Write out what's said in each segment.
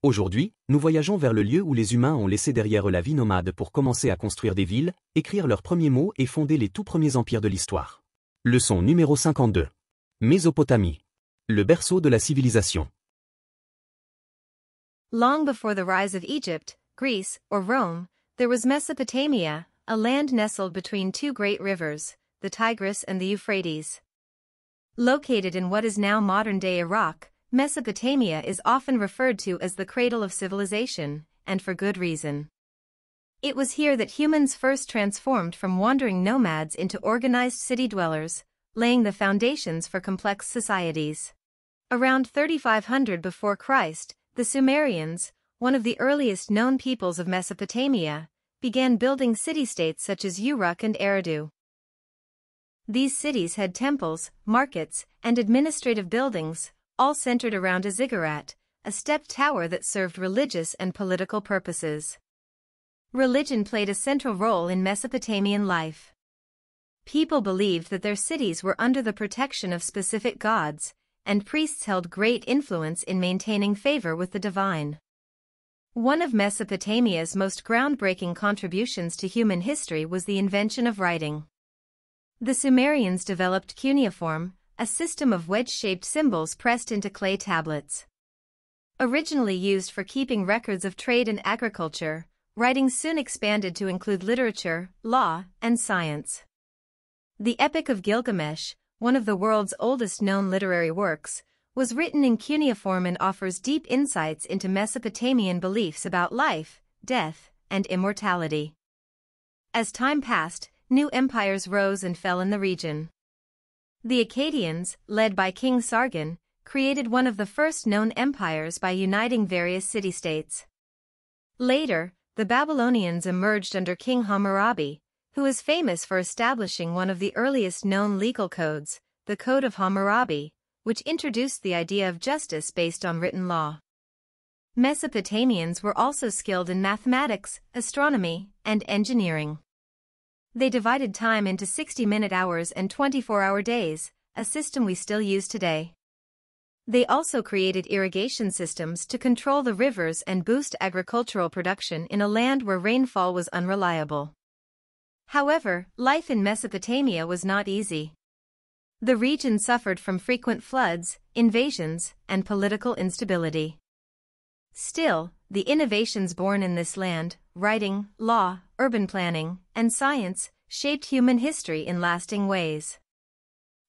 Aujourd'hui, nous voyageons vers le lieu où les humains ont laissé derrière eux la vie nomade pour commencer à construire des villes, écrire leurs premiers mots et fonder les tout premiers empires de l'histoire. Leçon numéro 52. Mésopotamie. Le berceau de la civilisation. Long before the rise of Egypt, Greece, or Rome, there was Mesopotamia, a land nestled between two great rivers, the Tigris and the Euphrates. Located in what is now modern-day Iraq, Mesopotamia is often referred to as the cradle of civilization, and for good reason. It was here that humans first transformed from wandering nomads into organized city dwellers, laying the foundations for complex societies. Around 3500 before Christ, the Sumerians, one of the earliest known peoples of Mesopotamia, began building city-states such as Uruk and Eridu. These cities had temples, markets, and administrative buildings, all centered around a ziggurat, a stepped tower that served religious and political purposes. Religion played a central role in Mesopotamian life. People believed that their cities were under the protection of specific gods, and priests held great influence in maintaining favor with the divine. One of Mesopotamia's most groundbreaking contributions to human history was the invention of writing. The Sumerians developed cuneiform, a system of wedge-shaped symbols pressed into clay tablets. Originally used for keeping records of trade and agriculture, writing soon expanded to include literature, law, and science. The Epic of Gilgamesh, one of the world's oldest known literary works, was written in cuneiform and offers deep insights into Mesopotamian beliefs about life, death, and immortality. As time passed, new empires rose and fell in the region. The Akkadians, led by King Sargon, created one of the first known empires by uniting various city-states. Later, the Babylonians emerged under King Hammurabi, who is famous for establishing one of the earliest known legal codes, the Code of Hammurabi, which introduced the idea of justice based on written law. Mesopotamians were also skilled in mathematics, astronomy, and engineering. They divided time into 60-minute hours and 24-hour days, a system we still use today. They also created irrigation systems to control the rivers and boost agricultural production in a land where rainfall was unreliable. However, life in Mesopotamia was not easy. The region suffered from frequent floods, invasions, and political instability. Still, the innovations born in this land, writing, law, urban planning, and science, shaped human history in lasting ways.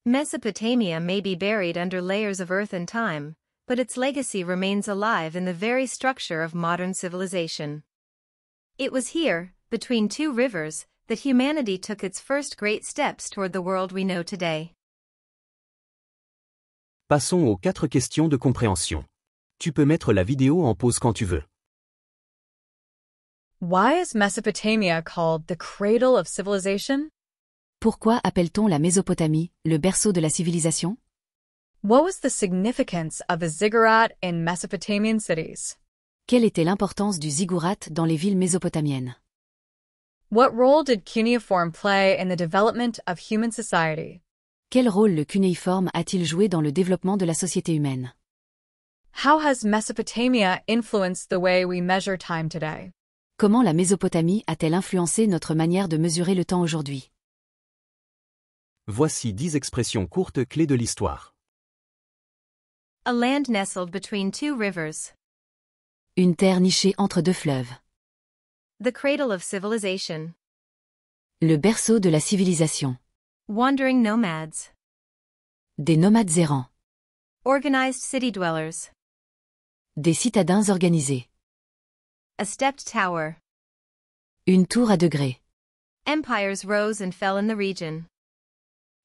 Mesopotamia may be buried under layers of earth and time, but its legacy remains alive in the very structure of modern civilization. It was here, between two rivers, that humanity took its first great steps toward the world we know today. Passons aux 4 questions de compréhension. Tu peux mettre la vidéo en pause quand tu veux. Why is Mesopotamia called the cradle of civilization? Pourquoi appelle-t-on la Mésopotamie le berceau de la civilisation? What was the significance of a ziggurat in Mesopotamian cities? Quelle était l'importance du ziggurat dans les villes mésopotamiennes? What role did cuneiform play in the development of human society? Quel rôle le cunéiforme a-t-il joué dans le développement de la société humaine? How has Mesopotamia influenced the way we measure time today? Comment la Mésopotamie a-t-elle influencé notre manière de mesurer le temps aujourd'hui? Voici 10 expressions courtes clés de l'histoire. A land nestled between two rivers. Une terre nichée entre deux fleuves. The cradle of civilization. Le berceau de la civilisation. Wandering nomads. Des nomades errants. Organized city dwellers. Des citadins organisés. A stepped tower. Une tour à degrés. Empires rose and fell in the region.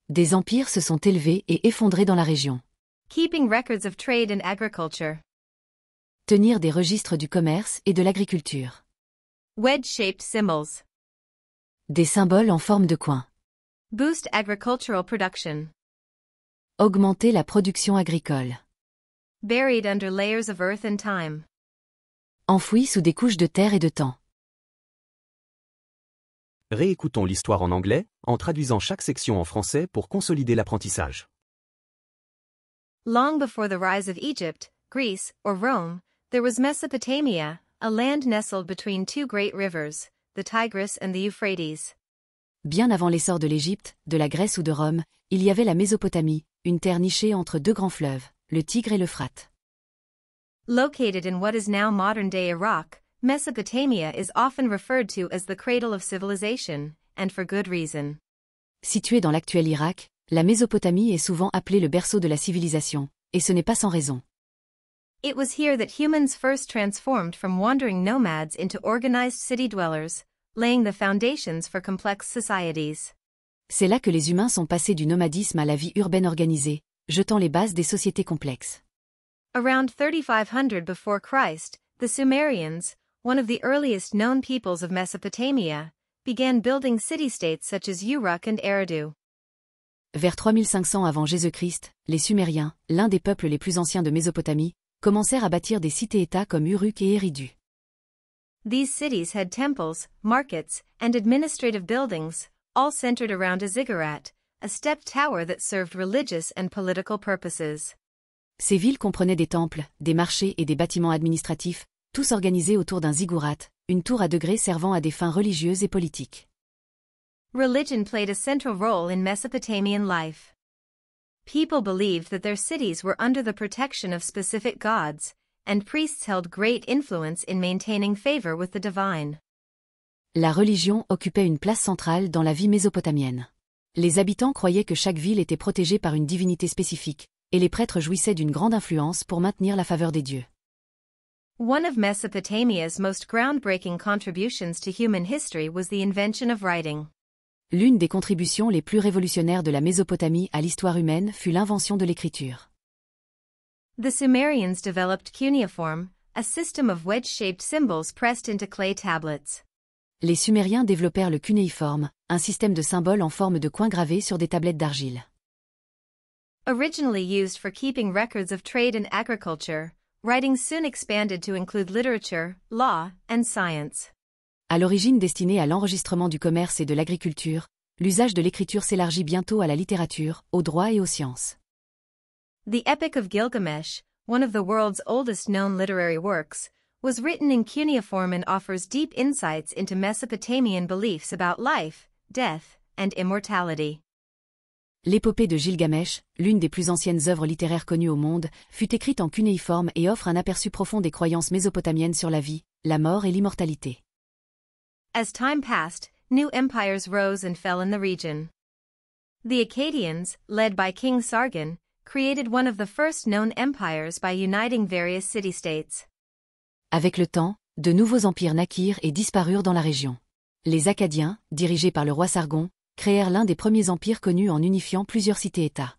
Des empires se sont élevés et effondrés dans la région. Keeping records of trade and agriculture. Tenir des registres du commerce et de l'agriculture. Wedge-shaped symbols. Des symboles en forme de coin. Boost agricultural production. Augmenter la production agricole. Buried under layers of earth and time. Enfoui sous des couches de terre et de temps. Réécoutons l'histoire en anglais, en traduisant chaque section en français pour consolider l'apprentissage. Long before the rise of Egypt, Greece, or Rome, there was Mesopotamia, a land nestled between two great rivers, the Tigris and the Euphrates. Bien avant l'essor de l'Égypte, de la Grèce ou de Rome, il y avait la Mésopotamie, une terre nichée entre deux grands fleuves, le Tigre et l'Euphrate. Located in what is now modern-day Iraq, Mesopotamia is often referred to as the cradle of civilization, and for good reason. Située dans l'actuel Irak, la Mésopotamie est souvent appelée le berceau de la civilisation, et ce n'est pas sans raison. It was here that humans first transformed from wandering nomads into organized city dwellers, laying the foundations for complex societies. C'est là que les humains sont passés du nomadisme à la vie urbaine organisée, jetant les bases des sociétés complexes. Around 3500 before Christ, the Sumerians, one of the earliest known peoples of Mesopotamia, began building city-states such as Uruk and Eridu. Vers 3500 avant Jésus-Christ, les Sumériens, l'un des peuples les plus anciens de Mésopotamie, commencèrent à bâtir des cités-États comme Uruk et Eridu. These cities had temples, markets, and administrative buildings, all centered around a ziggurat, a stepped tower that served religious and political purposes. Ces villes comprenaient des temples, des marchés et des bâtiments administratifs, tous organisés autour d'un ziggurat, une tour à degrés servant à des fins religieuses et politiques. Religion played a central role in Mesopotamian life. People believed that their cities were under the protection of specific gods, and priests held great influence in maintaining favor with the divine. La religion occupait une place centrale dans la vie mésopotamienne. Les habitants croyaient que chaque ville était protégée par une divinité spécifique, et les prêtres jouissaient d'une grande influence pour maintenir la faveur des dieux. One of Mesopotamia's most groundbreaking contributions to human history was the invention of writing. L'une des contributions les plus révolutionnaires de la Mésopotamie à l'histoire humaine fut l'invention de l'écriture. The Sumerians developed cuneiform, a system of wedge-shaped symbols pressed into clay tablets. Les Sumériens développèrent le cunéiforme, un système de symboles en forme de coins gravés sur des tablettes d'argile. Originally used for keeping records of trade and agriculture, writing soon expanded to include literature, law, and science. À l'origine destinée à l'enregistrement du commerce et de l'agriculture, l'usage de l'écriture s'élargit bientôt à la littérature, au droit et aux sciences. The Epic of Gilgamesh, one of the world's oldest known literary works, was written in cuneiform and offers deep insights into Mesopotamian beliefs about life, death, and immortality. L'épopée de Gilgamesh, l'une des plus anciennes œuvres littéraires connues au monde, fut écrite en cunéiforme et offre un aperçu profond des croyances mésopotamiennes sur la vie, la mort et l'immortalité. As time passed, new empires rose and fell in the region. The Akkadians, led by King Sargon, created one of the first known empires by uniting various city-states. Avec le temps, de nouveaux empires naquirent et disparurent dans la région. Les Akkadiens, dirigés par le roi Sargon, créèrent l'un des premiers empires connus en unifiant plusieurs cités-États.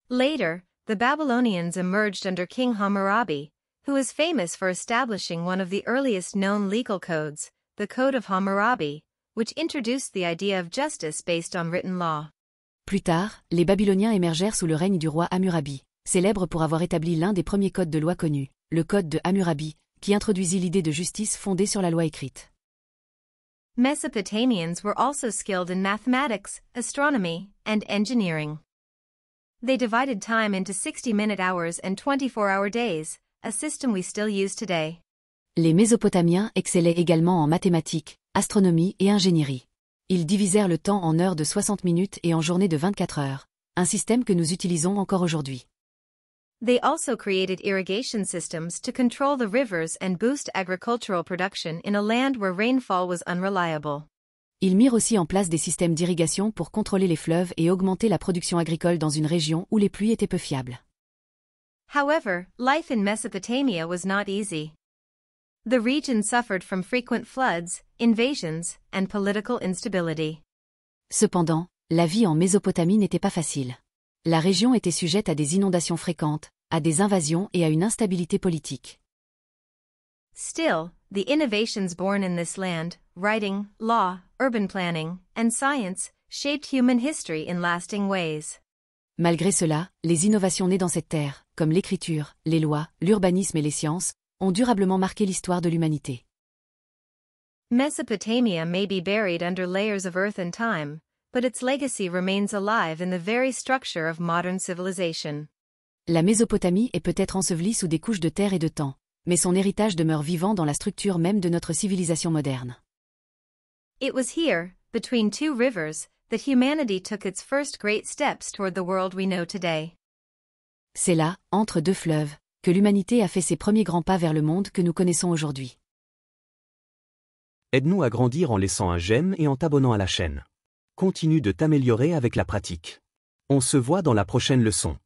Later, the Babylonians emerged under King Hammurabi, who is famous for establishing one of the earliest known legal codes, the Code of Hammurabi, which introduced the idea of justice based on written law. Plus tard, les Babyloniens émergèrent sous le règne du roi Hammurabi, célèbre pour avoir établi l'un des premiers codes de loi connus, le Code de Hammurabi, qui introduisit l'idée de justice fondée sur la loi écrite. Mesopotamians were also skilled in mathematics, astronomy, and engineering. They divided time into 60-minute hours and 24-hour days, a system we still use today. Les Mésopotamiens excellaient également en mathématiques, astronomie et ingénierie. Ils divisèrent le temps en heures de 60 minutes et en journées de 24 heures, un système que nous utilisons encore aujourd'hui. They also created irrigation systems to control the rivers and boost agricultural production in a land where rainfall was unreliable. Ils mirent aussi en place des systèmes d'irrigation pour contrôler les fleuves et augmenter la production agricole dans une région où les pluies étaient peu fiables. However, life in Mesopotamia was not easy. The region suffered from frequent floods, invasions, and political instability. Cependant, la vie en Mésopotamie n'était pas facile. La région était sujette à des inondations fréquentes, à des invasions et à une instabilité politique. Still, the innovations born in this land, writing, law, urban planning, and science, shaped human history in lasting ways. Malgré cela, les innovations nées dans cette terre, comme l'écriture, les lois, l'urbanisme et les sciences, ont durablement marqué l'histoire de l'humanité. Mesopotamia may be buried under layers of earth and time, but its legacy remains alive in the very structure of modern civilization. La Mésopotamie est peut-être ensevelie sous des couches de terre et de temps, Mais son héritage demeure vivant dans la structure même de notre civilisation moderne. It was here, between two rivers, that humanity took its first great steps toward the world we know today. C'est là, entre deux fleuves, que l'humanité a fait ses premiers grands pas vers le monde que nous connaissons aujourd'hui. Aide-nous à grandir en laissant un j'aime et en t'abonnant à la chaîne. Continue de t'améliorer avec la pratique. On se voit dans la prochaine leçon.